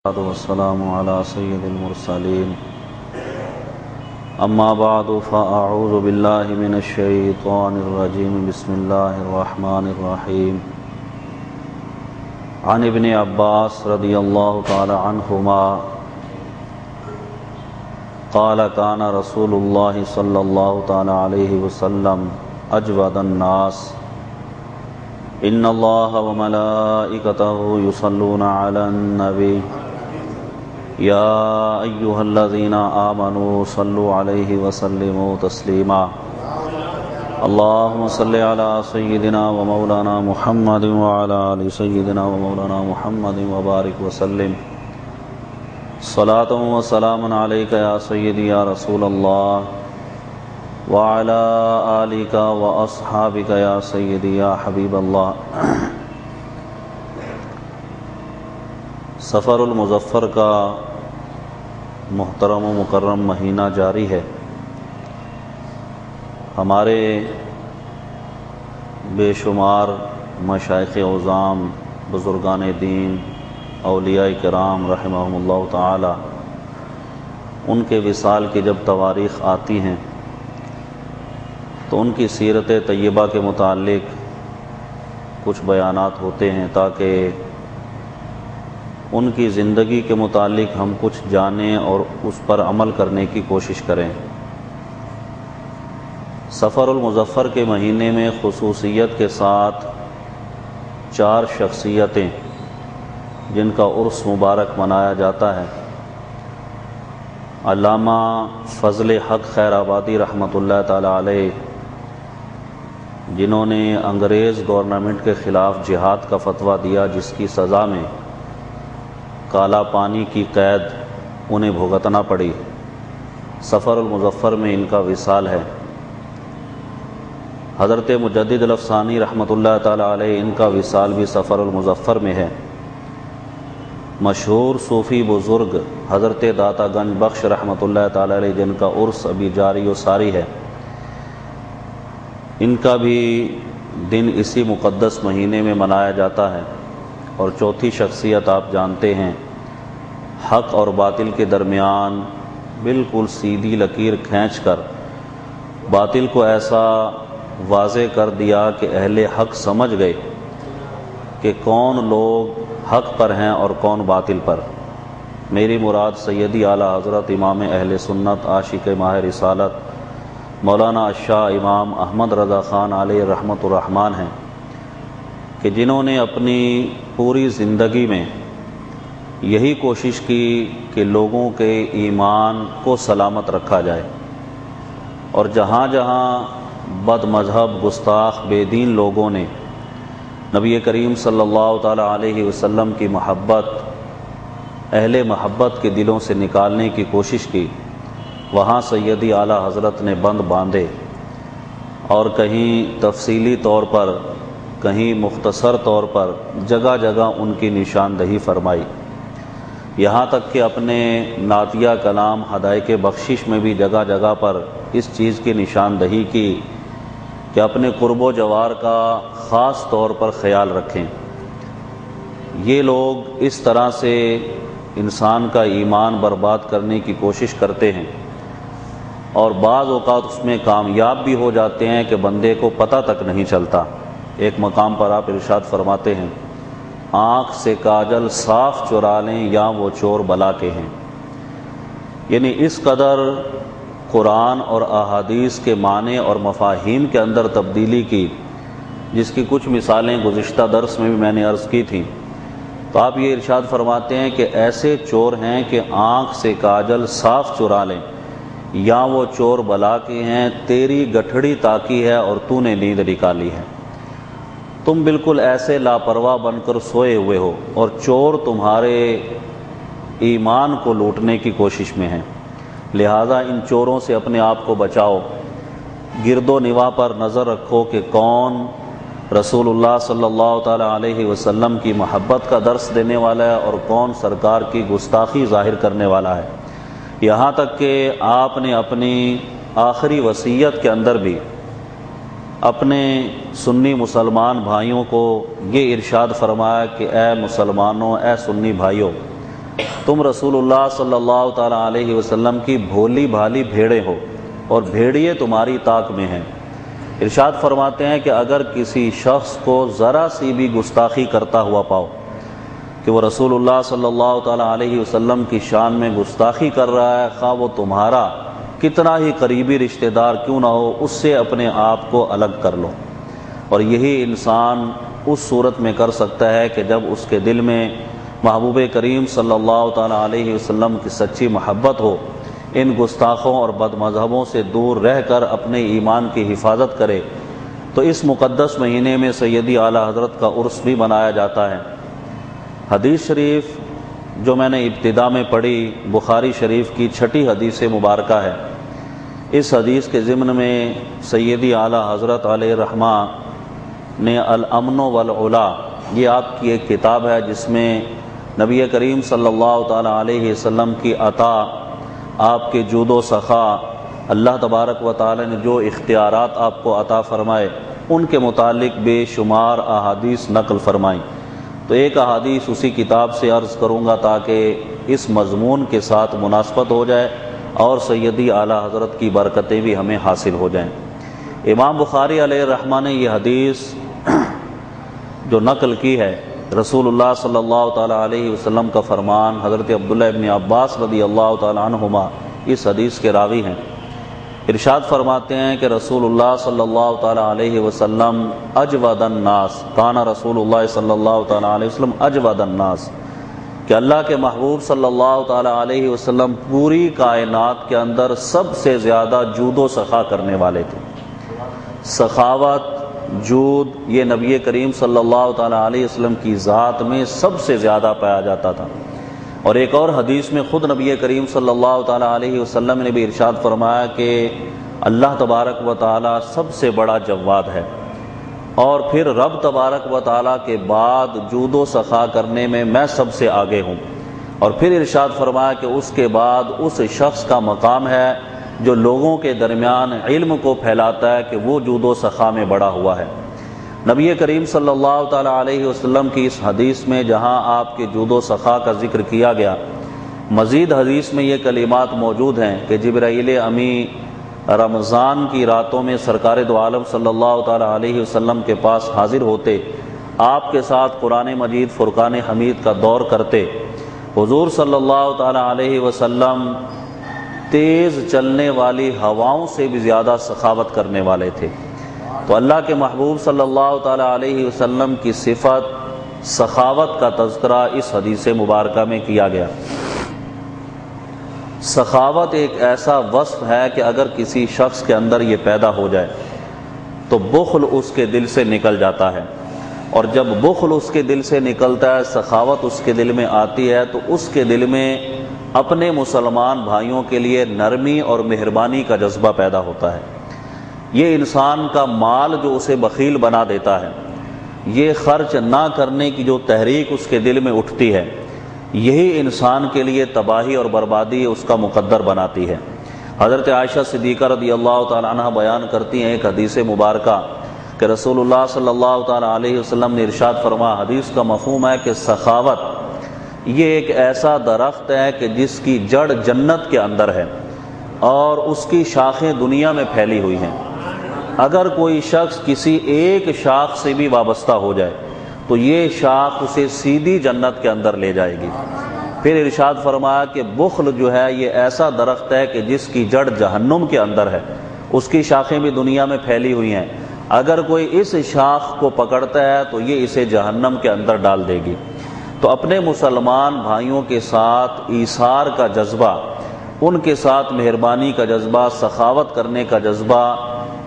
والسلام على سيد المرسلين أما بعد فأعوذ بالله من الشيطان الرجيم بسم الله الرحمن الرحيم عن ابن عباس رضي الله تعالى عنهما قال كان رسول الله صلى الله تعالى عليه وسلم أجود الناس إن الله وملائكته يصلون على النبي يا أيها الذين آمنوا صلوا عليه وسلموا تسليما اللهم صل على سيدنا ومولانا محمد وعلى آل سيدنا ومولانا محمد وبارك وسلم صلاة وسلام عليك يا سيدي يا رسول الله وعلى آلك وأصحابك يا سيدي يا حبيب الله سفر المظفر کا محترم و مکرم مہینہ جاری ہے۔ ہمارے بے شمار مشائخ اعظام، بزرگان دین، اولیاء کرام رحمہم اللہ تعالی، ان کے وصال کی جب تواریخ آتی ہیں تو ان کی سیرت طیبہ کے متعلق کچھ بیانات ہوتے ہیں تاکہ ان کی زندگی کے متعلق ہم کچھ جانیں اور اس پر عمل کرنے کی کوشش کریں۔ سفر المظفر کے مہینے میں خصوصیت کے ساتھ 4 شخصیتیں جن کا عرس مبارک منایا جاتا ہے۔ علامہ فضل حق خیر آبادی رحمۃ اللہ تعالی علیہ، جنہوں نے انگریز گورنمنٹ کے خلاف جہاد کا فتویٰ دیا، جس کی سزا میں کالا پانی کی قید انہیں بھگتنا پڑی، سفر المظفر میں ان کا وصال ہے۔ حضرت مجدد الافسانی رحمۃ اللہ تعالی علیہ، ان کا وصال بھی سفر المظفر میں ہے۔ مشہور صوفی بزرگ حضرت داتا گنج بخش رحمۃ اللہ تعالی علیہ، جن کا عرس ابھی جاری و ساری ہے، ان کا بھی دن اسی مقدس مہینے میں منایا جاتا ہے۔ اور چوتھی شخصیت آپ جانتے ہیں، حق اور باطل کے درمیان بالکل سیدھی لکیر کھینچ کر باطل کو ایسا واضح کر دیا کہ اہل حق سمجھ گئے کہ کون لوگ حق پر ہیں اور کون باطل پر۔ میری مراد سیدی اعلیٰ حضرت امام اہل سنت عاشق ماہ رسالت مولانا الشاہ امام احمد رضا خان علیہ رحمۃ الرحمن ہیں، کہ جنہوں نے اپنی پوری زندگی میں یہی کوشش کی کہ لوگوں کے ایمان کو سلامت رکھا جائے، اور جہاں جہاں بد مذہب، گستاخ، بے دین لوگوں نے نبی کریم صلی اللہ تعالی علیہ وسلم کی محبت، اہل محبت کے دلوں سے نکالنے کی کوشش کی، وہاں سیدی اعلیٰ حضرت نے بند باندھے، اور کہیں تفصیلی طور پر، کہیں مختصر طور پر جگہ جگہ ان کی نشاندہی فرمائی، یہاں تک کہ اپنے نعتیہ کلام ہدایق بخشش میں بھی جگہ جگہ پر اس چیز کی نشاندہی کی کہ اپنے قرب و جوار کا خاص طور پر خیال رکھیں۔ یہ لوگ اس طرح سے انسان کا ایمان برباد کرنے کی کوشش کرتے ہیں، اور بعض اوقات اس میں کامیاب بھی ہو جاتے ہیں کہ بندے کو پتہ تک نہیں چلتا۔ ایک مقام پر آپ ارشاد فرماتے ہیں، آنکھ سے کاجل صاف چرا لیں یا وہ چور بلا کے ہیں۔ یعنی اس قدر قرآن اور احادیث کے معنی اور مفاہیم کے اندر تبدیلی کی، جس کی کچھ مثالیں گزشتہ درس میں بھی میں نے عرض کی تھیں۔ تو آپ یہ ارشاد فرماتے ہیں کہ ایسے چور ہیں کہ آنکھ سے کاجل صاف چرا لیں یا وہ چور بلا کے ہیں، تیری گٹھڑی تاکی ہے اور تو نے نیند نکالی ہے۔ تم بالکل ایسے لاپرواہ بن کر سوئے ہوئے ہو، اور چور تمہارے ایمان کو لوٹنے کی کوشش میں ہیں۔ لہذا ان چوروں سے اپنے آپ کو بچاؤ، گرد و نواح پر نظر رکھو کہ کون رسول اللہ صلی اللہ تعالی علیہ وسلم کی محبت کا درس دینے والا ہے اور کون سرکار کی گستاخی ظاہر کرنے والا ہے۔ یہاں تک کہ آپ نے اپنی آخری وصیت کے اندر بھی اپنے سنی مسلمان بھائیوں کو یہ ارشاد فرمایا کہ اے مسلمانوں، اے سنی بھائیوں، تم رسول اللہ صلی اللہ تعالیٰ علیہ وسلم کی بھولی بھالی بھیڑیں ہو اور بھیڑیے تمہاری طاق میں ہیں۔ ارشاد فرماتے ہیں کہ اگر کسی شخص کو ذرا سی بھی گستاخی کرتا ہوا پاؤ کہ وہ رسول اللہ صلی اللہ تعالیٰ علیہ وسلم کی شان میں گستاخی کر رہا ہے، خواہ وہ تمہارا کتنا ہی قریبی رشتہ دار کیوں نہ ہو، اس سے اپنے آپ کو الگ کر لو۔ اور یہی انسان اس صورت میں کر سکتا ہے کہ جب اس کے دل میں محبوب کریم صلی اللہ تعالیٰ علیہ وسلم کی سچی محبت ہو، ان گستاخوں اور بد مذہبوں سے دور رہ کر اپنے ایمان کی حفاظت کرے۔ تو اس مقدس مہینے میں سیدی اعلیٰ حضرت کا عرس بھی منایا جاتا ہے۔ حدیث شریف جو میں نے ابتدا میں پڑھی بخاری شریف کی 6 حدیث مبارکہ ہے۔ اس حدیث کے ضمن میں سیدی اعلیٰ حضرت علیہ الرحمہ نے الامن والعلا، یہ آپ کی ایک کتاب ہے جس میں نبی کریم صلی اللہ تعالیٰ علیہ وسلم کی عطا، آپ کے جود و سخا، اللہ تبارک و تعالی نے جو اختیارات آپ کو عطا فرمائے ان کے متعلق بے شمار احادیث نقل فرمائیں۔ تو ایک احادیث اسی کتاب سے عرض کروں گا تاکہ اس مضمون کے ساتھ مناسبت ہو جائے اور سیدی اعلیٰ حضرت کی برکتیں بھی ہمیں حاصل ہو جائیں۔ امام بخاری علیہ الرحمہ نے یہ حدیث جو نقل کی ہے، رسول اللہ صلی اللہ تعالیٰ علیہ وسلم کا فرمان، حضرت عبداللہ ابن عباس رضی اللہ تعالیٰ عنہما اس حدیث کے راوی ہیں۔ ارشاد فرماتے ہیں کہ رسول اللہ صلی اللہ تعالیٰ علیہ وسلم اجود الناس، کان رسول اللہ صلی اللہ تعالیٰ علیہ وسلم اجود الناس، کہ اللہ کے محبوب صلی اللہ تعالیٰ علیہ وسلم پوری کائنات کے اندر سب سے زیادہ جود و سخا کرنے والے تھے۔ سخاوت، جود، یہ نبی کریم صلی اللہ تعالیٰ علیہ وسلم کی ذات میں سب سے زیادہ پایا جاتا تھا۔ اور ایک اور حدیث میں خود نبی کریم صلی اللہ تعالیٰ علیہ وسلم نے بھی ارشاد فرمایا کہ اللہ تبارک و تعالیٰ سب سے بڑا جواد ہے، اور پھر رب تبارک و تعالیٰ کے بعد جود و سخا کرنے میں سب سے آگے ہوں۔ اور پھر ارشاد فرمایا کہ اس کے بعد اس شخص کا مقام ہے جو لوگوں کے درمیان علم کو پھیلاتا ہے کہ وہ جود و سخا میں بڑا ہوا ہے۔ نبی کریم صلی اللہ تعالیٰ علیہ وسلم کی اس حدیث میں جہاں آپ کے جود و سخا کا ذکر کیا گیا، مزید حدیث میں یہ کلمات موجود ہیں کہ جبرائیل امی رمضان کی راتوں میں سرکار دو عالم صلی اللہ تعالیٰ علیہ وسلم کے پاس حاضر ہوتے، آپ کے ساتھ قرآن مجید فرقان حمید کا دور کرتے۔ حضور صلی اللہ تعالیٰ علیہ وسلم تیز چلنے والی ہواؤں سے بھی زیادہ سخاوت کرنے والے تھے۔ تو اللہ کے محبوب صلی اللہ تعالیٰ علیہ وسلم کی صفت سخاوت کا تذکرہ اس حدیث مبارکہ میں کیا گیا۔ سخاوت ایک ایسا وصف ہے کہ اگر کسی شخص کے اندر یہ پیدا ہو جائے تو بخل اس کے دل سے نکل جاتا ہے، اور جب بخل اس کے دل سے نکلتا ہے، سخاوت اس کے دل میں آتی ہے، تو اس کے دل میں اپنے مسلمان بھائیوں کے لیے نرمی اور مہربانی کا جذبہ پیدا ہوتا ہے۔ یہ انسان کا مال جو اسے بخیل بنا دیتا ہے، یہ خرچ نہ کرنے کی جو تحریک اس کے دل میں اٹھتی ہے، یہی انسان کے لیے تباہی اور بربادی اس کا مقدر بناتی ہے۔ حضرت عائشہ صدیقہ رضی اللہ تعالیٰ عنہ بیان کرتی ہیں ایک حدیث مبارکہ کہ رسول اللہ صلی اللہ تعالیٰ علیہ وسلم نے ارشاد فرمایا، حدیث کا مفہوم ہے کہ سخاوت یہ ایک ایسا درخت ہے کہ جس کی جڑ جنت کے اندر ہے اور اس کی شاخیں دنیا میں پھیلی ہوئی ہیں۔ اگر کوئی شخص کسی ایک شاخ سے بھی وابستہ ہو جائے تو یہ شاخ اسے سیدھی جنت کے اندر لے جائے گی۔ پھر ارشاد فرمایا کہ بخل جو ہے یہ ایسا درخت ہے کہ جس کی جڑ جہنم کے اندر ہے، اس کی شاخیں بھی دنیا میں پھیلی ہوئی ہیں، اگر کوئی اس شاخ کو پکڑتا ہے تو یہ اسے جہنم کے اندر ڈال دے گی۔ تو اپنے مسلمان بھائیوں کے ساتھ ایثار کا جذبہ، ان کے ساتھ مہربانی کا جذبہ، سخاوت کرنے کا جذبہ،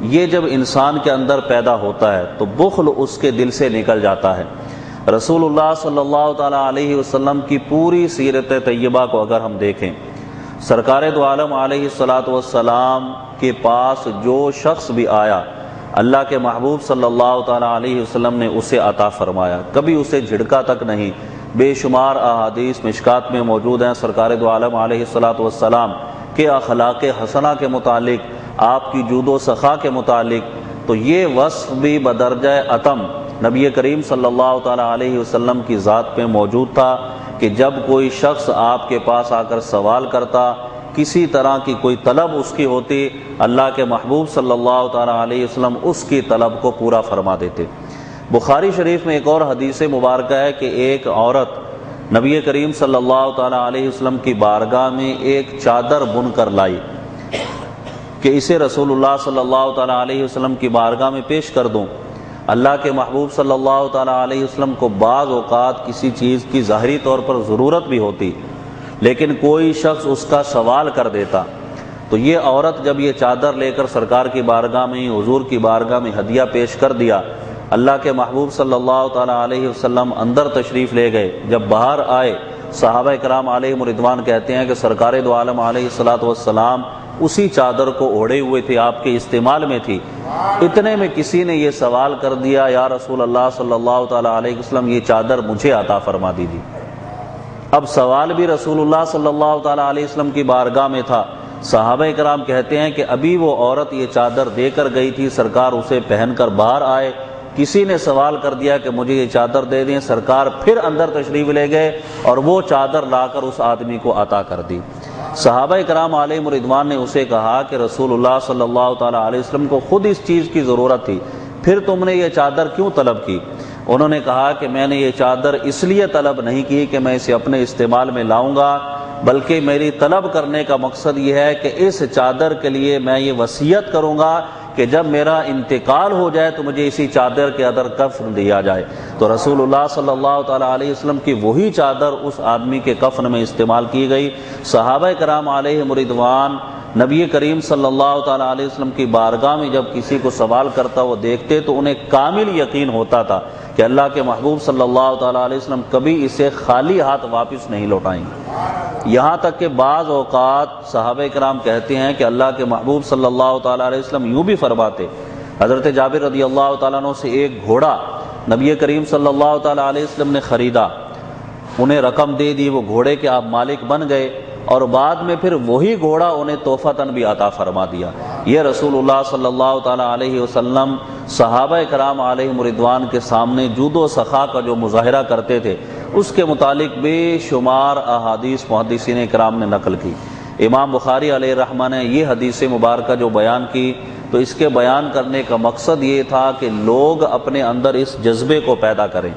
یہ جب انسان کے اندر پیدا ہوتا ہے تو بخل اس کے دل سے نکل جاتا ہے۔ رسول اللہ صلی اللہ تعالیٰ علیہ وسلم کی پوری سیرت طیبہ کو اگر ہم دیکھیں، سرکار دو عالم علیہ الصلاۃ والسلام کے پاس جو شخص بھی آیا، اللہ کے محبوب صلی اللہ تعالیٰ علیہ وسلم نے اسے عطا فرمایا، کبھی اسے جھڑکا تک نہیں۔ بے شمار احادیث مشکات میں موجود ہیں سرکار دو عالم علیہ الصلاۃ والسلام کے اخلاق حسنہ کے متعلق، آپ کی جود و سخا کے متعلق۔ تو یہ وصف بھی بدرجہ اتم نبی کریم صلی اللہ تعالیٰ علیہ وسلم کی ذات میں موجود تھا کہ جب کوئی شخص آپ کے پاس آ کر سوال کرتا، کسی طرح کی کوئی طلب اس کی ہوتی، اللہ کے محبوب صلی اللہ تعالیٰ علیہ وسلم اس کی طلب کو پورا فرما دیتے۔ بخاری شریف میں ایک اور حدیث مبارکہ ہے کہ ایک عورت نبی کریم صلی اللہ تعالیٰ علیہ وسلم کی بارگاہ میں ایک چادر بن کر لائی کہ اسے رسول اللہ صلی اللہ تعالیٰ علیہ وسلم کی بارگاہ میں پیش کر دوں۔ اللہ کے محبوب صلی اللہ تعالیٰ علیہ وسلم کو بعض اوقات کسی چیز کی ظاہری طور پر ضرورت بھی ہوتی، لیکن کوئی شخص اس کا سوال کر دیتا، تو یہ عورت جب یہ چادر لے کر سرکار کی بارگاہ میں، حضور کی بارگاہ میں ہدیہ پیش کر دیا، اللہ کے محبوب صلی اللہ تعالیٰ علیہ وسلم اندر تشریف لے گئے۔ جب باہر آئے، صحابہ کرام علیہم رضوان کہتے ہیں کہ سرکار دو عالم علیہ الصلوۃ والسلام اسی چادر کو اوڑھے ہوئے تھے، آپ کے استعمال میں تھی۔ اتنے میں کسی نے یہ سوال کر دیا، یا رسول اللہ صلی اللہ تعالیٰ علیہ وسلم یہ چادر مجھے عطا فرما دیجیے۔ اب سوال بھی رسول اللہ صلی اللہ تعالیٰ علیہ وسلم کی بارگاہ میں تھا۔ صحابہ کرام کہتے ہیں کہ ابھی وہ عورت یہ چادر دے کر گئی تھی، سرکار اسے پہن کر باہر آئے، کسی نے سوال کر دیا کہ مجھے یہ چادر دے دیں، سرکار پھر اندر تشریف لے گئے اور وہ چادر لا کر اس آدمی کو عطا کر دی۔ صحابہ کرام علیہم رضوان نے اسے کہا کہ رسول اللہ صلی اللہ تعالیٰ علیہ وسلم کو خود اس چیز کی ضرورت تھی، پھر تم نے یہ چادر کیوں طلب کی؟ انہوں نے کہا کہ میں نے یہ چادر اس لیے طلب نہیں کی کہ میں اسے اپنے استعمال میں لاؤں گا، بلکہ میری طلب کرنے کا مقصد یہ ہے کہ اس چادر کے لیے میں یہ وصیت کروں گا کہ جب میرا انتقال ہو جائے تو مجھے اسی چادر کے اندر کفن دیا جائے۔ تو رسول اللہ صلی اللہ تعالیٰ علیہ وسلم کی وہی چادر اس آدمی کے کفن میں استعمال کی گئی۔ صحابہ کرام علیہم رضوان نبی کریم صلی اللہ تعالیٰ علیہ وسلم کی بارگاہ میں جب کسی کو سوال کرتا وہ دیکھتے تو انہیں کامل یقین ہوتا تھا کہ اللہ کے محبوب صلی اللہ تعالیٰ علیہ وسلم کبھی اسے خالی ہاتھ واپس نہیں لوٹائیں گے۔ یہاں تک کہ بعض اوقات صحابہ کرام کہتے ہیں کہ اللہ کے محبوب صلی اللہ تعالیٰ علیہ وسلم یوں بھی فرماتے، حضرت جابر رضی اللہ تعالیٰ عنہ سے ایک گھوڑا نبی کریم صلی اللہ تعالیٰ علیہ وسلم نے خریدا، انہیں رقم دے دی، وہ گھوڑے کے آپ مالک بن گئے، اور بعد میں پھر وہی گھوڑا انہیں تحفتاً بھی عطا فرما دیا۔ یہ رسول اللہ صلی اللہ تعالیٰ علیہ وسلم صحابہ کرام علیہم رضوان کے سامنے جود و سخا کا جو مظاہرہ کرتے تھے، اس کے متعلق بے شمار احادیث محدثین کرام نے نقل کی۔ امام بخاری علیہ رحمہ نے یہ حدیث مبارکہ جو بیان کی تو اس کے بیان کرنے کا مقصد یہ تھا کہ لوگ اپنے اندر اس جذبے کو پیدا کریں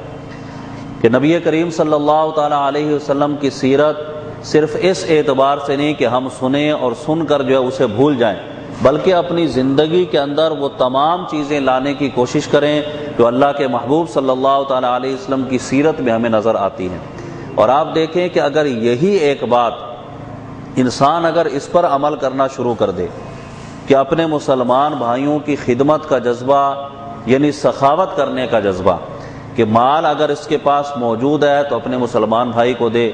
کہ نبی کریم صلی اللہ تعالیٰ علیہ وسلم کی سیرت صرف اس اعتبار سے نہیں کہ ہم سنیں اور سن کر جو ہے اسے بھول جائیں، بلکہ اپنی زندگی کے اندر وہ تمام چیزیں لانے کی کوشش کریں جو اللہ کے محبوب صلی اللہ تعالیٰ علیہ وسلم کی سیرت میں ہمیں نظر آتی ہیں۔ اور آپ دیکھیں کہ اگر یہی ایک بات انسان اگر اس پر عمل کرنا شروع کر دے کہ اپنے مسلمان بھائیوں کی خدمت کا جذبہ، یعنی سخاوت کرنے کا جذبہ، کہ مال اگر اس کے پاس موجود ہے تو اپنے مسلمان بھائی کو دے،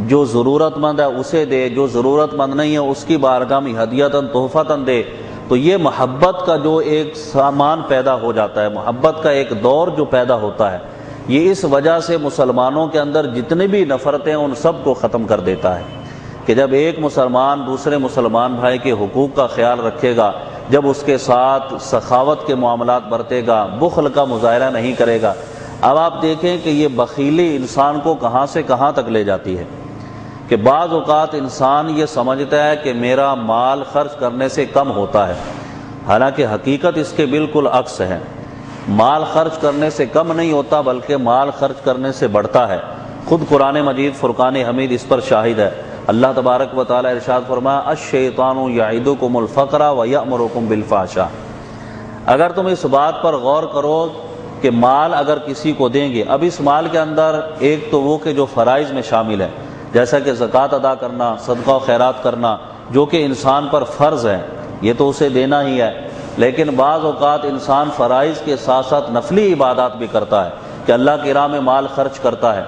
جو ضرورت مند ہے اسے دے، جو ضرورت مند نہیں ہے اس کی بارگاہ میں ہدیتاً تحفتاً دے، تو یہ محبت کا جو ایک سامان پیدا ہو جاتا ہے، محبت کا ایک دور جو پیدا ہوتا ہے، یہ اس وجہ سے مسلمانوں کے اندر جتنے بھی نفرتیں ہیں ان سب کو ختم کر دیتا ہے کہ جب ایک مسلمان دوسرے مسلمان بھائی کے حقوق کا خیال رکھے گا، جب اس کے ساتھ سخاوت کے معاملات برتے گا، بخل کا مظاہرہ نہیں کرے گا۔ اب آپ دیکھیں کہ یہ بخیلی انسان کو کہاں سے کہاں تک لے جاتی ہے کہ بعض اوقات انسان یہ سمجھتا ہے کہ میرا مال خرچ کرنے سے کم ہوتا ہے، حالانکہ حقیقت اس کے بالکل عکس ہے۔ مال خرچ کرنے سے کم نہیں ہوتا بلکہ مال خرچ کرنے سے بڑھتا ہے۔ خود قرآن مجید فرقان حمید اس پر شاہد ہے۔ اللہ تبارک و تعالی ارشاد فرمایا الشیطان یعدکم الفقر ویأمرکم بالفحشاء۔ اگر تم اس بات پر غور کرو کہ مال اگر کسی کو دیں گے، اب اس مال کے اندر ایک تو وہ کہ جو فرائض میں شامل ہے، جیسا کہ زکوٰۃ ادا کرنا، صدقہ و خیرات کرنا، جو کہ انسان پر فرض ہے، یہ تو اسے دینا ہی ہے، لیکن بعض اوقات انسان فرائض کے ساتھ ساتھ نفلی عبادات بھی کرتا ہے کہ اللہ کی راہ میں مال خرچ کرتا ہے۔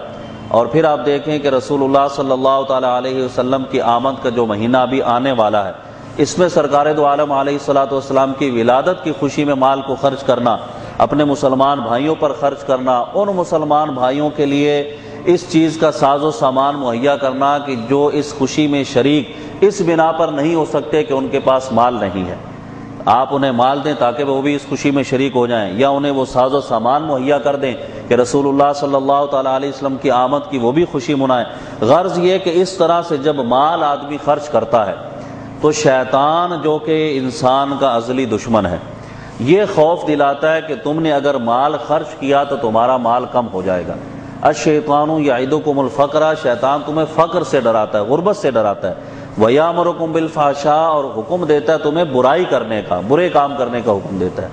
اور پھر آپ دیکھیں کہ رسول اللہ صلی اللہ تعالیٰ علیہ وسلم کی آمد کا جو مہینہ ابھی آنے والا ہے، اس میں سرکار دو عالم علیہ الصلوۃ والسلام کی ولادت کی خوشی میں مال کو خرچ کرنا، اپنے مسلمان بھائیوں پر خرچ کرنا، ان مسلمان بھائیوں کے لیے اس چیز کا ساز و سامان مہیا کرنا کہ جو اس خوشی میں شریک اس بنا پر نہیں ہو سکتے کہ ان کے پاس مال نہیں ہے، آپ انہیں مال دیں تاکہ وہ بھی اس خوشی میں شریک ہو جائیں، یا انہیں وہ ساز و سامان مہیا کر دیں کہ رسول اللہ صلی اللہ تعالیٰ علیہ وسلم کی آمد کی وہ بھی خوشی منائیں۔ غرض یہ کہ اس طرح سے جب مال آدمی خرچ کرتا ہے تو شیطان جو کہ انسان کا ازلی دشمن ہے یہ خوف دلاتا ہے کہ تم نے اگر مال خرچ کیا تو تمہارا مال کم ہو جائے گا۔ الشیطان یعدکم الفقر، شیطان تمہیں فقر سے ڈراتا ہے، غربت سے ڈراتا ہے۔ ویامرکم بالفحشاء، اور حکم دیتا ہے تمہیں برائی کرنے کا، برے کام کرنے کا حکم دیتا ہے۔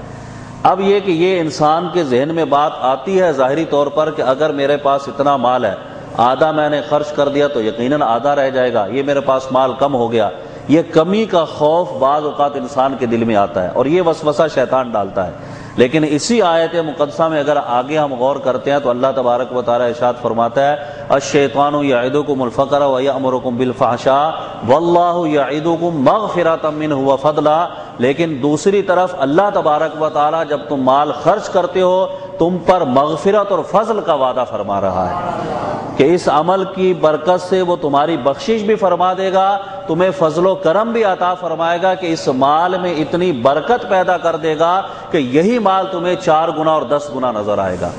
اب یہ کہ یہ انسان کے ذہن میں بات آتی ہے ظاہری طور پر کہ اگر میرے پاس اتنا مال ہے، آدھا میں نے خرچ کر دیا تو یقیناً آدھا رہ جائے گا، یہ میرے پاس مال کم ہو گیا، یہ کمی کا خوف بعض اوقات انسان کے دل میں آتا ہے اور یہ وسوسہ شیطان ڈالتا ہے۔ لیکن اسی آیت مقدسہ میں اگر آگے ہم غور کرتے ہیں تو اللہ تبارک و تعالی ارشاد فرماتا ہے الشیطان یعدکم الفقر ویأمرکم بالفحشاء واللہ یعدکم مغفرۃ منہ وفضلا، لیکن دوسری طرف اللہ تبارک و تعالی جب تم مال خرچ کرتے ہو تم پر مغفرت اور فضل کا وعدہ فرما رہا ہے کہ اس عمل کی برکت سے وہ تمہاری بخشش بھی فرما دے گا، تمہیں فضل و کرم بھی عطا فرمائے گا کہ اس مال میں اتنی برکت پیدا کر دے گا کہ یہی مال تمہیں 4 گنا اور 10 گنا نظر آئے گا۔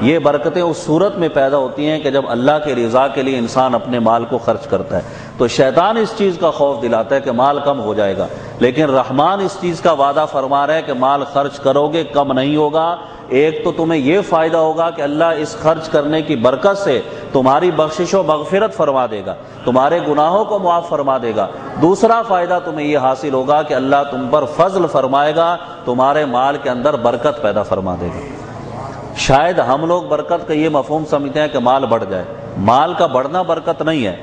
یہ برکتیں اس صورت میں پیدا ہوتی ہیں کہ جب اللہ کے رضا کے لیے انسان اپنے مال کو خرچ کرتا ہے۔ تو شیطان اس چیز کا خوف دلاتا ہے کہ مال کم ہو جائے گا، لیکن رحمان اس چیز کا وعدہ فرما رہا ہے کہ مال خرچ کرو گے کم نہیں ہوگا۔ ایک تو تمہیں یہ فائدہ ہوگا کہ اللہ اس خرچ کرنے کی برکت سے تمہاری بخشش و مغفرت فرما دے گا، تمہارے گناہوں کو معاف فرما دے گا۔ دوسرا فائدہ تمہیں یہ حاصل ہوگا کہ اللہ تم پر فضل فرمائے گا، تمہارے مال کے اندر برکت پیدا فرما دے گا۔ شاید ہم لوگ برکت کا یہ مفہوم سمجھتے ہیں کہ مال بڑھ جائے، مال کا بڑھنا برکت نہیں ہے،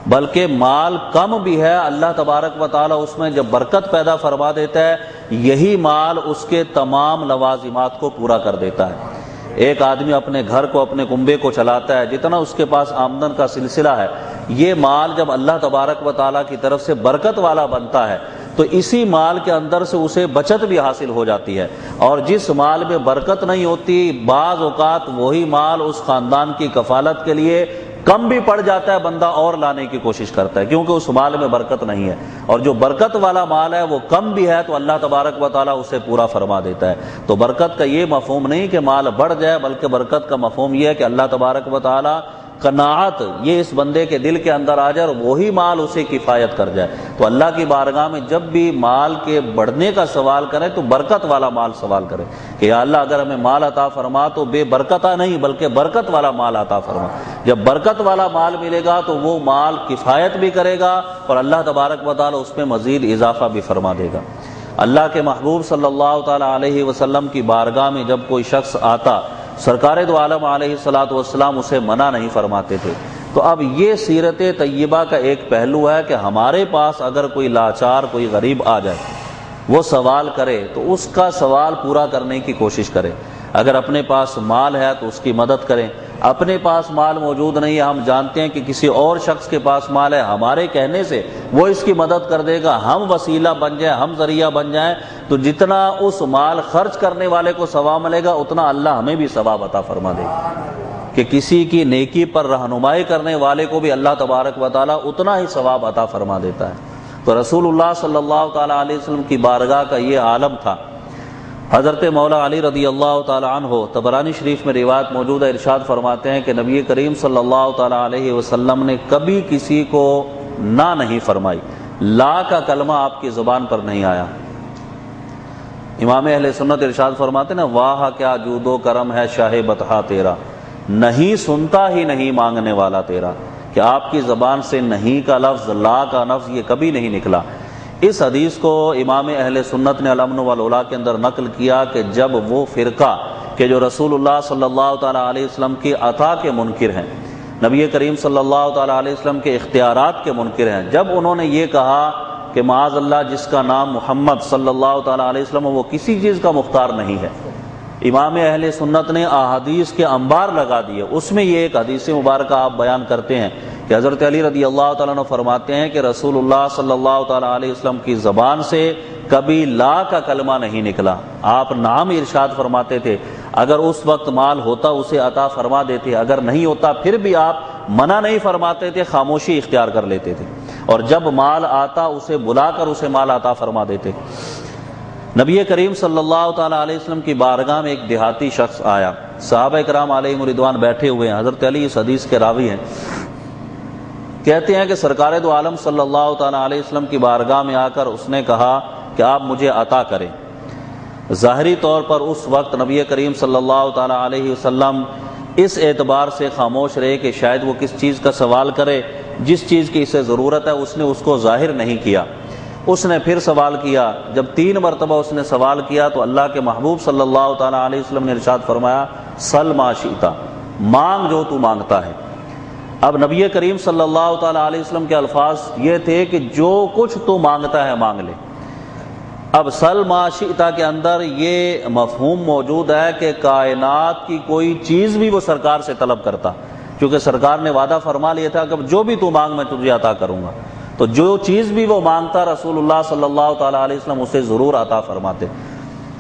بلکہ مال کم بھی ہے اللہ تبارک و تعالیٰ اس میں جب برکت پیدا فرما دیتا ہے یہی مال اس کے تمام لوازمات کو پورا کر دیتا ہے۔ ایک آدمی اپنے گھر کو، اپنے کنبے کو چلاتا ہے، جتنا اس کے پاس آمدن کا سلسلہ ہے، یہ مال جب اللہ تبارک و تعالیٰ کی طرف سے برکت والا بنتا ہے تو اسی مال کے اندر سے اسے بچت بھی حاصل ہو جاتی ہے، اور جس مال میں برکت نہیں ہوتی بعض اوقات وہی مال اس خاندان کی کفالت کے لیے کم بھی پڑ جاتا ہے، بندہ اور لانے کی کوشش کرتا ہے کیونکہ اس مال میں برکت نہیں ہے، اور جو برکت والا مال ہے وہ کم بھی ہے تو اللہ تبارک و تعالیٰ اسے پورا فرما دیتا ہے۔ تو برکت کا یہ مفہوم نہیں کہ مال بڑھ جائے، بلکہ برکت کا مفہوم یہ ہے کہ اللہ تبارک و تعالیٰ قناعت یہ اس بندے کے دل کے اندر آ جائے اور وہی مال اسے کفایت کر جائے۔ تو اللہ کی بارگاہ میں جب بھی مال کے بڑھنے کا سوال کریں تو برکت والا مال سوال کریں کہ یا اللہ اگر ہمیں مال عطا فرما تو بے برکتہ نہیں بلکہ برکت والا مال عطا فرما۔ جب برکت والا مال ملے گا تو وہ مال کفایت بھی کرے گا اور اللہ تبارک و تعالی اس میں مزید اضافہ بھی فرما دے گا۔ اللہ کے محبوب صلی اللہ تعالی علیہ وسلم کی بارگاہ میں جب کوئی شخص آتا سرکار دو عالم علیہ الصلوۃ والسلام اسے منع نہیں فرماتے تھے۔ تو اب یہ سیرت طیبہ کا ایک پہلو ہے کہ ہمارے پاس اگر کوئی لاچار، کوئی غریب آ جائے وہ سوال کرے تو اس کا سوال پورا کرنے کی کوشش کرے۔ اگر اپنے پاس مال ہے تو اس کی مدد کریں، اپنے پاس مال موجود نہیں ہے، ہم جانتے ہیں کہ کسی اور شخص کے پاس مال ہے، ہمارے کہنے سے وہ اس کی مدد کر دے گا، ہم وسیلہ بن جائیں، ہم ذریعہ بن جائیں، تو جتنا اس مال خرچ کرنے والے کو ثواب ملے گا اتنا اللہ ہمیں بھی ثواب عطا فرما دے گا، کہ کسی کی نیکی پر رہنمائی کرنے والے کو بھی اللہ تبارک و تعالیٰ اتنا ہی ثواب عطا فرما دیتا ہے۔ تو رسول اللہ صلی اللہ تعالیٰ علیہ وسلم کی بارگاہ کا یہ عالم تھا۔ حضرت مولا علی رضی اللہ تعالی عنہ طبرانی شریف میں روایت موجود ہے، ارشاد فرماتے ہیں کہ نبی کریم صلی اللہ تعالی علیہ وسلم نے کبھی کسی کو نہ نہیں فرمائی، لا کا کلمہ آپ کی زبان پر نہیں آیا۔ امام اہل سنت ارشاد فرماتے ہیں نا، واہ کیا جود و کرم ہے شاہ بطحا تیرا، نہیں سنتا ہی نہیں مانگنے والا تیرا، کہ آپ کی زبان سے نہیں کا لفظ، لا کا لفظ یہ کبھی نہیں نکلا۔ اس حدیث کو امام اہل سنت نے الامن والعلا کے اندر نقل کیا کہ جب وہ فرقہ کہ جو رسول اللہ صلی اللہ تعالیٰ علیہ وسلم کی عطا کے منکر ہیں، نبی کریم صلی اللہ تعالیٰ علیہ وسلم کے اختیارات کے منکر ہیں، جب انہوں نے یہ کہا کہ معاذ اللہ جس کا نام محمد صلی اللہ تعالیٰ علیہ وسلم وہ کسی چیز کا مختار نہیں ہے، امام اہل سنت نے احادیث کے انبار لگا دیے۔ اس میں یہ ایک حدیث مبارکہ آپ بیان کرتے ہیں کہ حضرت علی رضی اللہ تعالیٰ عنہ فرماتے ہیں کہ رسول اللہ صلی اللہ تعالیٰ علیہ وسلم کی زبان سے کبھی لا کا کلمہ نہیں نکلا، آپ نام ارشاد فرماتے تھے، اگر اس وقت مال ہوتا اسے عطا فرما دیتے، اگر نہیں ہوتا پھر بھی آپ منع نہیں فرماتے تھے، خاموشی اختیار کر لیتے تھے، اور جب مال آتا اسے بلا کر اسے مال عطا فرما دیتے۔ نبی کریم صلی اللہ تعالیٰ علیہ وسلم کی بارگاہ میں ایک دیہاتی شخص آیا، صحابہ کرام علیہم رضوان بیٹھے ہوئے ہیں، حضرت علی اس حدیث کے راوی ہیں، کہتے ہیں کہ سرکار دو عالم صلی اللہ تعالیٰ علیہ وسلم کی بارگاہ میں آ کر اس نے کہا کہ آپ مجھے عطا کریں۔ ظاہری طور پر اس وقت نبی کریم صلی اللہ تعالیٰ علیہ وسلم اس اعتبار سے خاموش رہے کہ شاید وہ کس چیز کا سوال کرے، جس چیز کی اسے ضرورت ہے اس نے اس کو ظاہر نہیں کیا۔ اس نے پھر سوال کیا، جب 3 مرتبہ اس نے سوال کیا تو اللہ کے محبوب صلی اللہ تعالیٰ علیہ وسلم نے ارشاد فرمایا سل ما شئت، مانگ جو تو مانگتا ہے۔ اب نبی کریم صلی اللہ تعالیٰ علیہ وسلم کے الفاظ یہ تھے کہ جو کچھ تو مانگتا ہے مانگ لے۔ اب سل ما شئت کے اندر یہ مفہوم موجود ہے کہ کائنات کی کوئی چیز بھی وہ سرکار سے طلب کرتا، کیونکہ سرکار نے وعدہ فرما لیا تھا کہ جو بھی تو مانگ میں تجھے عطا کروں گا، تو جو چیز بھی وہ مانگتا رسول اللہ صلی اللہ تعالیٰ علیہ وسلم اسے ضرور عطا فرماتے۔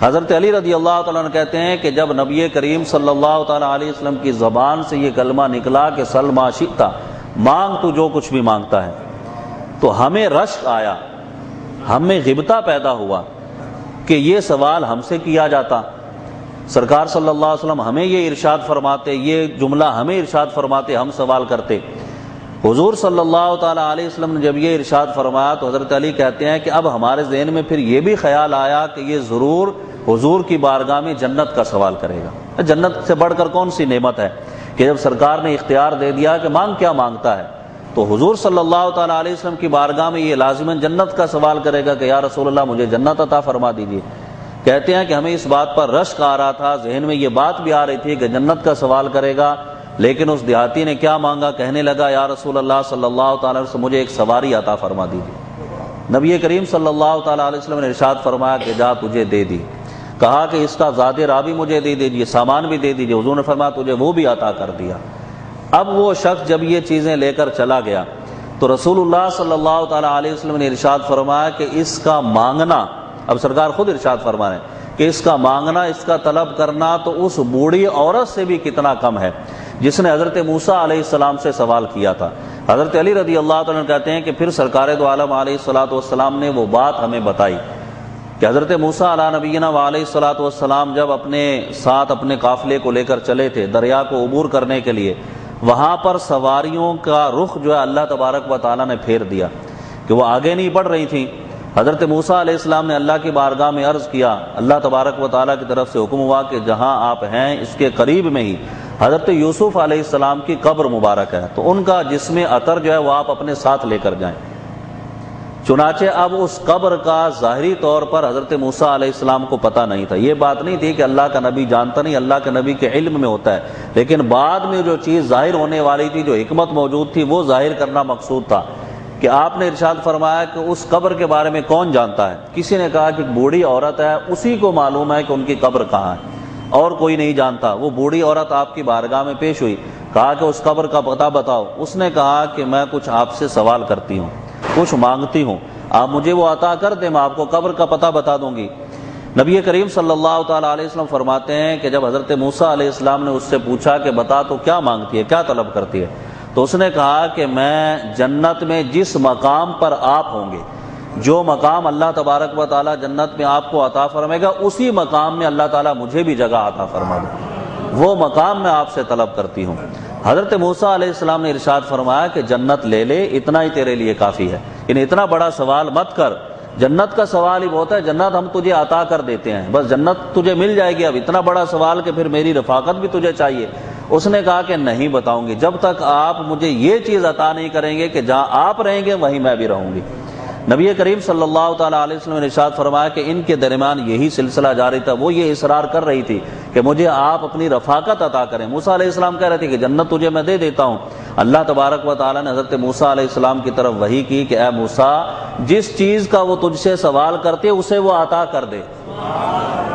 حضرت علی رضی اللہ تعالیٰ عنہ کہتے ہیں کہ جب نبی کریم صلی اللہ تعالیٰ علیہ وسلم کی زبان سے یہ کلمہ نکلا کہ سل ما شئت، مانگ تو جو کچھ بھی مانگتا ہے، تو ہمیں رشک آیا، ہمیں غبطہ پیدا ہوا کہ یہ سوال ہم سے کیا جاتا، سرکار صلی اللہ علیہ وسلم ہمیں یہ ارشاد فرماتے، یہ جملہ ہمیں ارشاد فرماتے، ہم سوال کرتے۔ حضور صلی اللہ تعالیٰ علیہ وسلم نے جب یہ ارشاد فرمایا تو حضرت علی کہتے ہیں کہ اب ہمارے ذہن میں پھر یہ بھی خیال آیا کہ یہ ضرور حضور کی بارگاہ میں جنت کا سوال کرے گا۔ جنت سے بڑھ کر کون سی نعمت ہے کہ جب سرکار نے اختیار دے دیا کہ مانگ کیا مانگتا ہے، تو حضور صلی اللہ تعالیٰ علیہ وسلم کی بارگاہ میں یہ لازماً جنت کا سوال کرے گا کہ یا رسول اللہ مجھے جنت عطا فرما دیجیے۔ کہتے ہیں کہ ہمیں اس بات پر رشک آ رہا تھا، ذہن میں یہ بات بھی آ رہی تھی کہ جنت کا سوال کرے گا، لیکن اس دیہاتی نے کیا مانگا، کہنے لگا یا رسول اللہ صلی اللہ تعالیٰ علیہ وسلم مجھے ایک سواری عطا فرما دیجیے۔ نبی کریم صلی اللہ تعالیٰ علیہ وسلم نے ارشاد فرمایا کہ جا تجھے دے دی، کہا کہ اس کا زاد راہ بھی مجھے دے دیجیے، سامان بھی دے دیجیے، حضور نے فرمایا تجھے وہ بھی عطا کر دیا۔ اب وہ شخص جب یہ چیزیں لے کر چلا گیا تو رسول اللہ صلی اللہ تعالیٰ علیہ وسلم نے ارشاد فرمایا کہ اس کا مانگنا، اب سرکار خود ارشاد فرما رہے ہیں کہ اس کا مانگنا، اس کا طلب کرنا تو اس بوڑھی عورت سے بھی کتنا کم ہے جس نے حضرت موسیٰ علیہ السلام سے سوال کیا تھا۔ حضرت علی رضی اللہ تعالیٰ عنہ کہتے ہیں کہ پھر سرکار دو عالم علیہ الصلوۃ والسلام نے وہ بات ہمیں بتائی کہ حضرت موسیٰ علیہ نبینا علیہ الصلوۃ والسلام جب اپنے ساتھ اپنے قافلے کو لے کر چلے تھے دریا کو عبور کرنے کے لیے، وہاں پر سواریوں کا رخ جو ہے اللہ تبارک و تعالیٰ نے پھیر دیا کہ وہ آگے نہیں بڑھ رہی تھیں۔ حضرت موسیٰ علیہ السلام نے اللہ کی بارگاہ میں عرض کیا، اللہ تبارک و تعالیٰ کی طرف سے حکم ہوا کہ جہاں آپ ہیں اس کے قریب میں ہی حضرت یوسف علیہ السلام کی قبر مبارک ہے، تو ان کا جسم عطر جو ہے وہ آپ اپنے ساتھ لے کر جائیں۔ چنانچہ اب اس قبر کا ظاہری طور پر حضرت موسیٰ علیہ السلام کو پتہ نہیں تھا، یہ بات نہیں تھی کہ اللہ کا نبی جانتا نہیں، اللہ کے نبی کے علم میں ہوتا ہے، لیکن بعد میں جو چیز ظاہر ہونے والی تھی، جو حکمت موجود تھی، وہ ظاہر کرنا مقصود تھا کہ آپ نے ارشاد فرمایا کہ اس قبر کے بارے میں کون جانتا ہے؟ کسی نے کہا کہ بوڑھی عورت ہے، اسی کو معلوم ہے کہ ان کی قبر کہاں ہے، اور کوئی نہیں جانتا۔ وہ بوڑھی عورت آپ کی بارگاہ میں پیش ہوئی، کہا کہ اس قبر کا پتہ بتاؤ۔ اس نے کہا کہ میں کچھ آپ سے سوال کرتی ہوں، کچھ مانگتی ہوں، آپ مجھے وہ عطا کر دیں، میں آپ کو قبر کا پتہ بتا دوں گی۔ نبی کریم صلی اللہ تعالیٰ علیہ وسلم فرماتے ہیں کہ جب حضرت موسیٰ علیہ السلام نے اس سے پوچھا کہ بتا تو کیا مانگتی ہے، کیا طلب کرتی ہے، تو اس نے کہا کہ میں جنت میں جس مقام پر آپ ہوں گے، جو مقام اللہ تبارک و تعالیٰ جنت میں آپ کو عطا فرمائے گا، اسی مقام میں اللہ تعالیٰ مجھے بھی جگہ عطا فرما دے، وہ مقام میں آپ سے طلب کرتی ہوں۔ حضرت موسیٰ علیہ السلام نے ارشاد فرمایا کہ جنت لے لے، اتنا ہی تیرے لیے کافی ہے، یعنی اتنا بڑا سوال مت کر، جنت کا سوال ہی بہت ہے، جنت ہم تجھے عطا کر دیتے ہیں، بس جنت تجھے مل جائے گی، اب اتنا بڑا سوال کہ پھر میری رفاقت بھی تجھے چاہیے۔ اس نے کہا کہ نہیں بتاؤں گی جب تک آپ مجھے یہ چیز عطا نہیں کریں گے کہ جہاں آپ رہیں گے وہیں میں بھی رہوں گی۔ نبی کریم صلی اللہ تعالیٰ علیہ وسلم نے ارشاد فرمایا کہ ان کے درمیان یہی سلسلہ جاری تھا، وہ یہ اصرار کر رہی تھی کہ مجھے آپ اپنی رفاقت عطا کریں۔ موسیٰ علیہ السلام کہہ رہے تھے کہ جنت تجھے میں دے دیتا ہوں۔ اللہ تبارک و تعالیٰ نے حضرت موسیٰ علیہ السلام کی طرف وحی کی کہ اے موسیٰ، جس چیز کا وہ تجھ سے سوال کرتے اسے وہ عطا کر دے،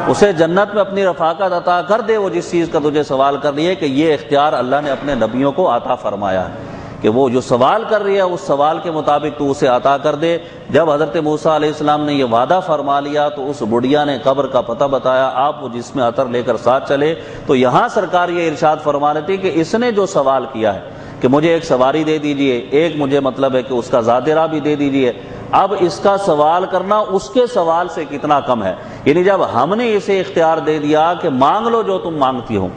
اسے جنت میں اپنی رفاقت عطا کر دے، وہ جس چیز کا تجھے سوال کر رہی ہے، کہ یہ اختیار اللہ نے اپنے نبیوں کو عطا فرمایا ہے کہ وہ جو سوال کر رہی ہے اس سوال کے مطابق تو اسے عطا کر دے۔ جب حضرت موسیٰ علیہ السلام نے یہ وعدہ فرما لیا تو اس بڑھیا نے قبر کا پتہ بتایا، آپ وہ جس میں عطر لے کر ساتھ چلے۔ تو یہاں سرکار یہ ارشاد فرما رہی تھی کہ اس نے جو سوال کیا ہے کہ مجھے ایک سواری دے دیجئے، ایک مجھے مطلب ہے کہ اس کا زاد راہ بھی دے دیجئے، اب اس کا سوال کرنا اس کے سوال سے کتنا کم ہے۔ یعنی جب ہم نے اسے اختیار دے دیا کہ مانگ لو جو تم مانگتی ہو،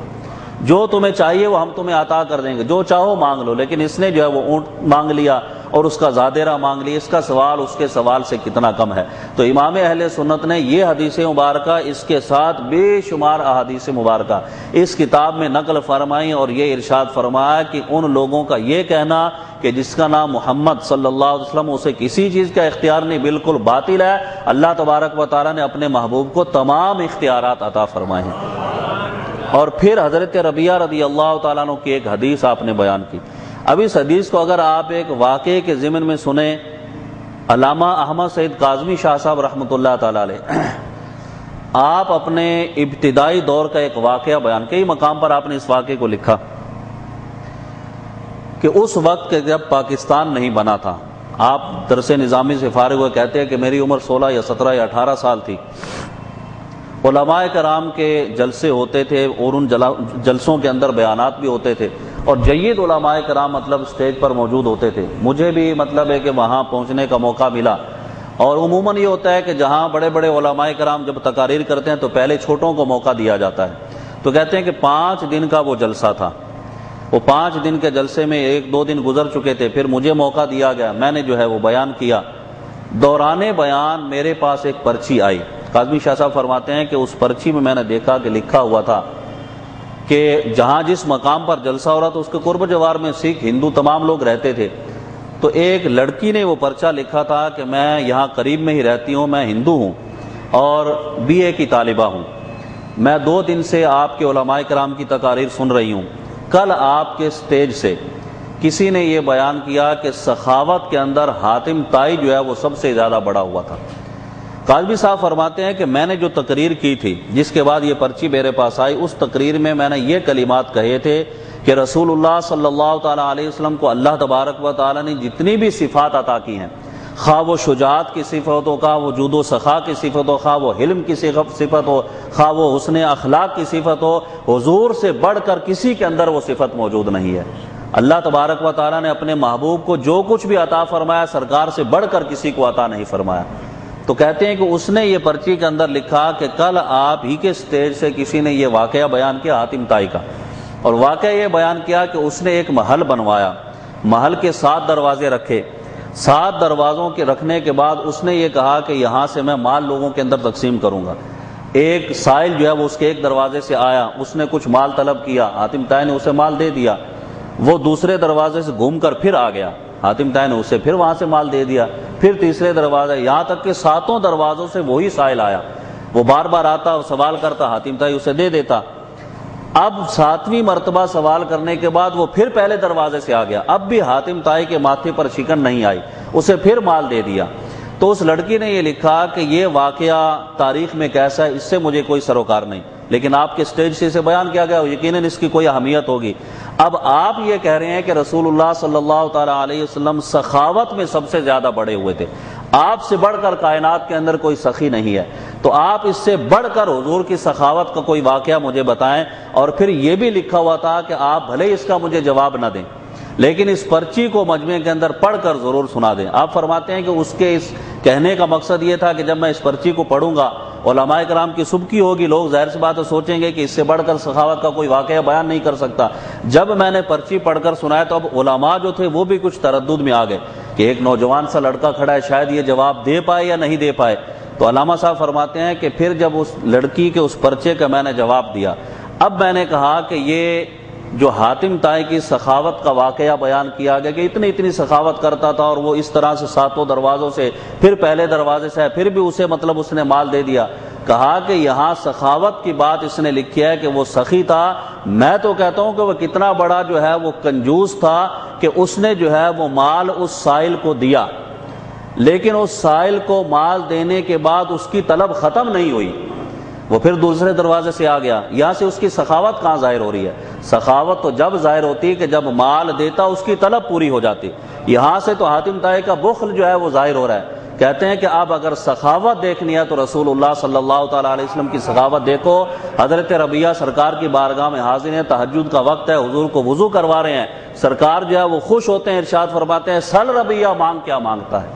جو تمہیں چاہیے وہ ہم تمہیں عطا کر دیں گے، جو چاہو مانگ لو، لیکن اس نے جو ہے وہ اونٹ مانگ لیا اور اس کا زادیرہ مانگ لیا، اس کا سوال اس کے سوال سے کتنا کم ہے۔ تو امام اہل سنت نے یہ حدیث مبارکہ اس کے ساتھ بے شمار احادیث مبارکہ اس کتاب میں نقل فرمائی اور یہ ارشاد فرمایا کہ ان لوگوں کا یہ کہنا کہ جس کا نام محمد صلی اللہ علیہ وسلم اسے کسی چیز کا اختیار نہیں، بالکل باطل ہے۔ اللہ تبارک و تعالیٰ نے اپنے محبوب کو تمام اختیارات عطا فرمائے ہیں۔ اور پھر حضرت ربیعہ رضی اللہ تعالیٰ عنہ کی ایک حدیث آپ نے بیان کی۔ اب اس حدیث کو اگر آپ ایک واقعے کے ضمن میں سنیں، علامہ احمد سعید کاظمی شاہ صاحب رحمۃ اللہ تعالیٰ علیہ آپ اپنے ابتدائی دور کا ایک واقعہ بیان، کئی مقام پر آپ نے اس واقعے کو لکھا کہ اس وقت کے جب پاکستان نہیں بنا تھا، آپ درس نظامی سے فارغ ہوئے کہتے ہیں کہ میری عمر 16 یا 17 یا 18 سال تھی، علماء کرام کے جلسے ہوتے تھے اور ان جلسوں کے اندر بیانات بھی ہوتے تھے اور جید علماء کرام مطلب اسٹیج پر موجود ہوتے تھے۔ مجھے بھی مطلب ہے کہ وہاں پہنچنے کا موقع ملا، اور عموماً یہ ہوتا ہے کہ جہاں بڑے بڑے علماء کرام جب تقاریر کرتے ہیں تو پہلے چھوٹوں کو موقع دیا جاتا ہے۔ تو کہتے ہیں کہ 5 دن کا وہ جلسہ تھا، وہ 5 دن کے جلسے میں 1-2 دن گزر چکے تھے، پھر مجھے موقع دیا گیا، میں نے جو ہے وہ بیان کیا۔ دوران بیان میرے پاس ایک پرچی آئی، کاظمی شاہ صاحب فرماتے ہیں کہ اس پرچی میں نے دیکھا کہ لکھا ہوا تھا کہ جہاں جس مقام پر جلسہ ہو رہا تھا اس کے قرب جوار میں سکھ ہندو تمام لوگ رہتے تھے۔ تو ایک لڑکی نے وہ پرچہ لکھا تھا کہ میں یہاں قریب میں ہی رہتی ہوں، میں ہندو ہوں اور BA کی طالبہ ہوں، میں 2 دن سے آپ کے علماء کرام کی تقاریر سن رہی ہوں۔ کل آپ کے سٹیج سے کسی نے یہ بیان کیا کہ سخاوت کے اندر حاتم طائی جو ہے وہ سب سے زیادہ بڑا ہوا تھا۔ کاظمی صاحب فرماتے ہیں کہ میں نے جو تقریر کی تھی جس کے بعد یہ پرچی میرے پاس آئی، اس تقریر میں نے یہ کلمات کہے تھے کہ رسول اللہ صلی اللہ تعالیٰ علیہ وسلم کو اللہ تبارک و تعالیٰ نے جتنی بھی صفات عطا کی ہیں، خواہ وہ شجاعت کی صفت ہو، خواہ وہ جود و سخا کی صفت ہو، خواہ وہ حلم کی صفت ہو، خواہ وہ حسن اخلاق کی صفت ہو، حضور سے بڑھ کر کسی کے اندر وہ صفت موجود نہیں ہے۔ اللہ تبارک و تعالیٰ نے اپنے محبوب کو جو کچھ بھی عطا فرمایا سرکار سے بڑھ کر کسی کو عطا نہیں فرمایا۔ تو کہتے ہیں کہ اس نے یہ پرچی کے اندر لکھا کہ کل آپ ہی کے سٹیج سے کسی نے یہ واقعہ بیان کیا حاتم طائی کا، اور واقعہ یہ بیان کیا کہ اس نے ایک محل بنوایا، محل کے 7 دروازے رکھے، 7 دروازوں کے رکھنے کے بعد اس نے یہ کہا کہ یہاں سے میں مال لوگوں کے اندر تقسیم کروں گا۔ ایک سائل جو ہے وہ اس کے ایک دروازے سے آیا، اس نے کچھ مال طلب کیا، حاتم طائی نے اسے مال دے دیا۔ وہ دوسرے دروازے سے گھوم کر پھر آ گیا، حاتم طائی نے اسے پھر وہاں سے مال دے دیا۔ پھر تیسرے دروازے، یہاں تک کہ 7 دروازوں سے وہی سائل آیا، وہ بار بار آتا اور سوال کرتا، حاتم طائی اسے دے دیتا۔ اب 7ویں مرتبہ سوال کرنے کے بعد وہ پھر پہلے دروازے سے آ گیا، اب بھی حاتم طائی کے ماتھے پر شکن نہیں آئی، اسے پھر مال دے دیا۔ تو اس لڑکی نے یہ لکھا کہ یہ واقعہ تاریخ میں کیسا ہے اس سے مجھے کوئی سروکار نہیں، لیکن آپ کے سٹیج سے اسے بیان کیا گیا، یقیناً اس کی کوئی اہمیت ہوگی۔ اب آپ یہ کہہ رہے ہیں کہ رسول اللہ صلی اللہ تعالیٰ علیہ وسلم سخاوت میں سب سے زیادہ بڑے ہوئے تھے، آپ سے بڑھ کر کائنات کے اندر کوئی سخی نہیں ہے، تو آپ اس سے بڑھ کر حضور کی سخاوت کا کوئی واقعہ مجھے بتائیں۔ اور پھر یہ بھی لکھا ہوا تھا کہ آپ بھلے اس کا مجھے جواب نہ دیں لیکن اس پرچی کو مجمع کے اندر پڑھ کر ضرور سنا دیں۔ آپ فرماتے ہیں کہ اس کے اس کہنے کا مقصد یہ تھا کہ جب میں اس پرچی کو پڑھوں گا علماء کرام کی سبکی ہوگی، لوگ ظاہر سی بات ہے سوچیں گے کہ اس سے بڑھ کر سخاوت کا کوئی واقعہ بیان نہیں کر سکتا۔ جب میں نے پرچی پڑھ کر سنایا تو اب علماء جو تھے وہ بھی کچھ تردد میں آ گئے کہ ایک نوجوان سا لڑکا کھڑا ہے، شاید یہ جواب دے پائے یا نہیں دے پائے۔ تو علامہ صاحب فرماتے ہیں کہ پھر جب اس لڑکی کے اس پرچے کا میں نے جواب دیا، اب میں نے کہا کہ یہ جو حاتم طائی کی سخاوت کا واقعہ بیان کیا گیا کہ اتنی سخاوت کرتا تھا اور وہ اس طرح سے 7 دروازوں سے پھر پہلے دروازے سے پھر بھی اسے مطلب اس نے مال دے دیا۔ کہا کہ یہاں سخاوت کی بات اس نے لکھی ہے کہ وہ سخی تھا، میں تو کہتا ہوں کہ وہ کتنا بڑا جو ہے وہ کنجوس تھا کہ اس نے جو ہے وہ مال اس سائل کو دیا، لیکن اس سائل کو مال دینے کے بعد اس کی طلب ختم نہیں ہوئی، وہ پھر دوسرے دروازے سے آ گیا۔ یہاں سے اس کی سخاوت کہاں ظاہر ہو رہی ہے؟ سخاوت تو جب ظاہر ہوتی ہے کہ جب مال دیتا اس کی طلب پوری ہو جاتی۔ یہاں سے تو حاتم طائی کا بخل جو ہے وہ ظاہر ہو رہا ہے۔ کہتے ہیں کہ اب اگر سخاوت دیکھنی ہے تو رسول اللہ صلی اللہ تعالیٰ علیہ وسلم کی سخاوت دیکھو۔ حضرت ربیعہ سرکار کی بارگاہ میں حاضر ہیں، تہجد کا وقت ہے، حضور کو وضو کروا رہے ہیں، سرکار جو ہے وہ خوش ہوتے ہیں، ارشاد فرماتے ہیں سل ربیعہ، مانگ کیا مانگتا ہے۔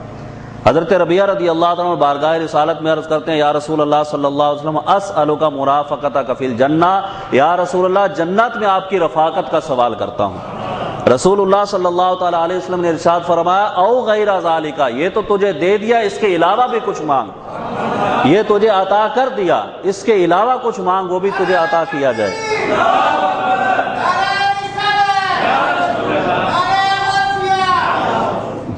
حضرت ربیعہ رضی اللہ عنہ بارگاہ رسالت میں عرض کرتے ہیں یا رسول اللہ صلی اللہ علیہ وسلم اسألک مرافقتک فی الجنہ، یا رسول اللہ جنت میں آپ کی رفاقت کا سوال کرتا ہوں۔ رسول اللہ صلی اللہ تعالی علیہ وسلم نے ارشاد فرمایا او غیر ذالک، یہ تو تجھے دے دیا، اس کے علاوہ بھی کچھ مانگ، یہ تجھے عطا کر دیا، اس کے علاوہ کچھ مانگ، وہ بھی تجھے عطا کیا جائے۔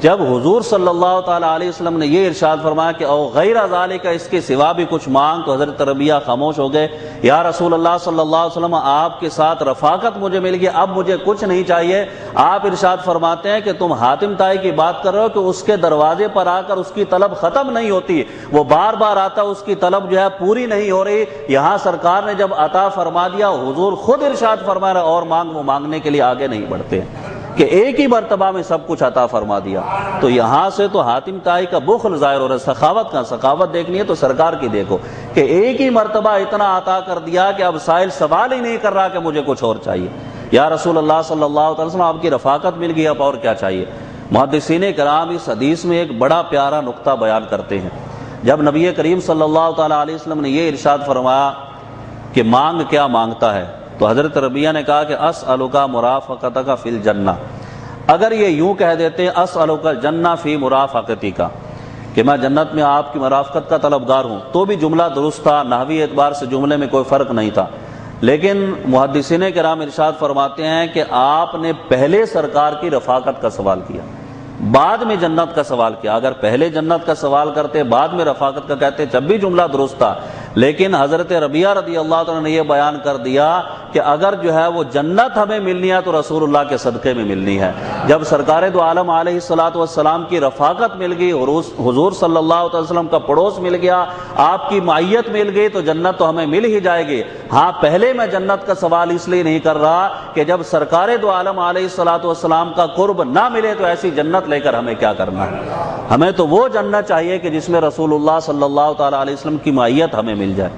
جب حضور صلی اللہ تعالی علیہ وسلم نے یہ ارشاد فرمایا کہ او غیر ذالک، اس کے سوا بھی کچھ مانگ، تو حضرت ربیعہ خاموش ہو گئے۔ یا رسول اللہ صلی اللہ علیہ وسلم آپ کے ساتھ رفاقت مجھے مل گئی، اب مجھے کچھ نہیں چاہیے۔ آپ ارشاد فرماتے ہیں کہ تم حاتم طائی کی بات کر رہے ہو کہ اس کے دروازے پر آ کر اس کی طلب ختم نہیں ہوتی، وہ بار بار آتا، اس کی طلب جو ہے پوری نہیں ہو رہی۔ یہاں سرکار نے جب عطا فرما دیا، حضور خود ارشاد فرما رہے اور مانگ، وہ مانگنے کے لیے آگے نہیں بڑھتے کہ ایک ہی مرتبہ میں سب کچھ عطا فرما دیا۔ تو یہاں سے تو حاتم طائی کا بخل ظاہر ہو رہا ہے۔ سخاوت کا، سخاوت دیکھنی ہے تو سرکار کی دیکھو کہ ایک ہی مرتبہ اتنا عطا کر دیا کہ اب سائل سوال ہی نہیں کر رہا کہ مجھے کچھ اور چاہیے۔ یا رسول اللہ صلی اللہ علیہ وسلم آپ کی رفاقت مل گئی، اب اور کیا چاہیے۔ محدثین کرام اس حدیث میں ایک بڑا پیارا نقطہ بیان کرتے ہیں۔ جب نبی کریم صلی اللہ تعالی علیہ وسلم نے یہ ارشاد فرمایا کہ مانگ کیا مانگتا ہے، تو حضرت ربیعہ نے کہا کہ اسألک مرافقتک فی الجنہ۔ اگر یہ یوں کہہ دیتے اسألک الجنہ فی مرافقتک کہ میں جنت میں آپ کی مرافقت کا طلبگار ہوں، تو بھی جملہ درست تھا، نحوی اعتبار سے جملے میں کوئی فرق نہیں تھا۔ لیکن محدثین کرام ارشاد فرماتے ہیں کہ آپ نے پہلے سرکار کی رفاقت کا سوال کیا، بعد میں جنت کا سوال کیا۔ اگر پہلے جنت کا سوال کرتے بعد میں رفاقت کا کہتے، جب بھی جملہ درست تھا۔ لیکن حضرت ربیعہ رضی اللہ عنہ نے یہ بیان کر دیا کہ اگر جو ہے وہ جنت ہمیں ملنی ہے تو رسول اللہ کے صدقے میں ملنی ہے۔ جب سرکار دو عالم علیہ الصلوۃ والسلام کی رفاقت مل گئی، حضور صلی اللہ علیہ وسلم کا پڑوس مل گیا، آپ کی معیت مل گئی، تو جنت تو ہمیں مل ہی جائے گی۔ ہاں پہلے میں جنت کا سوال اس لیے نہیں کر رہا کہ جب سرکار دو عالم علیہ الصلوۃ والسلام کا قرب نہ ملے تو ایسی جنت لے کر ہمیں کیا کرنا ہے۔ ہمیں تو وہ جنت چاہیے کہ جس میں رسول اللہ صلی اللہ تعالی علیہ وسلم کی معیت ہمیں مل جائے۔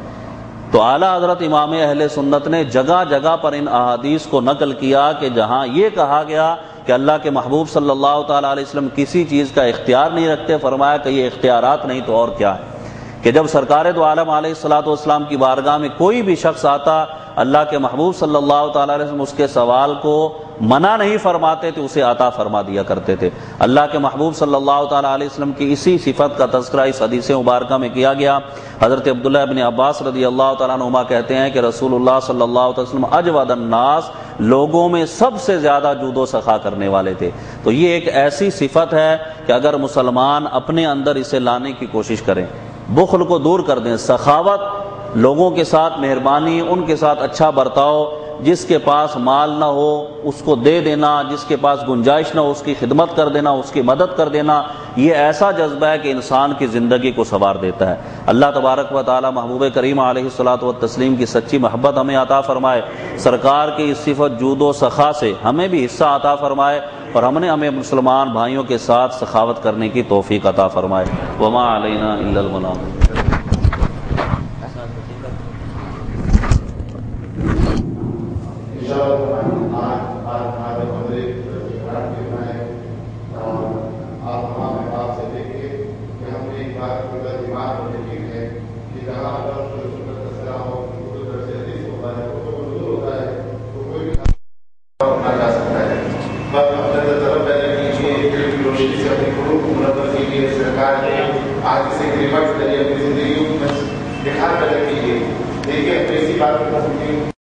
تو اعلیٰ حضرت امام اہل سنت نے جگہ جگہ پر ان احادیث کو نقل کیا کہ جہاں یہ کہا گیا کہ اللہ کے محبوب صلی اللہ تعالی علیہ وسلم کسی چیز کا اختیار نہیں رکھتے، فرمایا کہ یہ اختیارات نہیں تو اور کیا ہے، کہ جب سرکار دو عالم علیہ الصلوۃ والسلام کی بارگاہ میں کوئی بھی شخص آتا، اللہ کے محبوب صلی اللہ تعالی علیہ وسلم اس کے سوال کو منع نہیں فرماتے تھے، اسے عطا فرما دیا کرتے تھے۔ اللہ کے محبوب صلی اللہ تعالی علیہ وسلم کی اسی صفت کا تذکرہ اس حدیث مبارکہ میں کیا گیا۔ حضرت عبداللہ ابن عباس رضی اللہ تعالیٰ عنہما کہتے ہیں کہ رسول اللہ صلی اللہ علیہ وسلم اجود الناس، لوگوں میں سب سے زیادہ جود و سخا کرنے والے تھے۔ تو یہ ایک ایسی صفت ہے کہ اگر مسلمان اپنے اندر اسے لانے کی کوشش کریں، بخل کو دور کر دیں، سخاوت، لوگوں کے ساتھ مہربانی، ان کے ساتھ اچھا برتاؤ، جس کے پاس مال نہ ہو اس کو دے دینا، جس کے پاس گنجائش نہ ہو اس کی خدمت کر دینا، اس کی مدد کر دینا، یہ ایسا جذبہ ہے کہ انسان کی زندگی کو سنوار دیتا ہے۔ اللہ تبارک و تعالی محبوب کریم علیہ الصلوۃ والتسلیم کی سچی محبت ہمیں عطا فرمائے، سرکار کی اس صفت جود و سخا سے ہمیں بھی حصہ عطا فرمائے، اور ہمیں مسلمان بھائیوں کے ساتھ سخاوت کرنے کی توفیق عطا فرمائے۔ وما علینا الا البلاغ۔